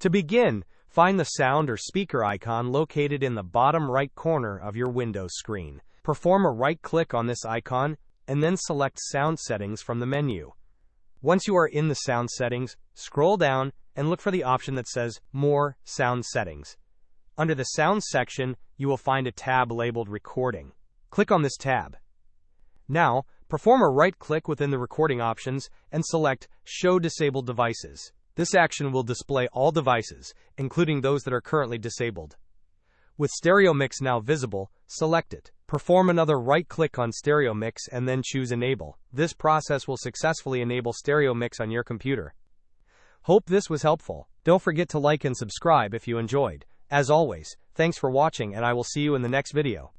To begin, find the sound or speaker icon located in the bottom right corner of your Windows screen. Perform a right-click on this icon, and then select Sound Settings from the menu. Once you are in the sound settings, scroll down and look for the option that says More Sound Settings. Under the Sound section, you will find a tab labeled Recording. Click on this tab. Now, perform a right-click within the recording options and select Show Disabled Devices. This action will display all devices, including those that are currently disabled. With Stereo Mix now visible, select it. Perform another right-click on Stereo Mix and then choose Enable. This process will successfully enable Stereo Mix on your computer. Hope this was helpful. Don't forget to like and subscribe if you enjoyed. As always, thanks for watching and I will see you in the next video.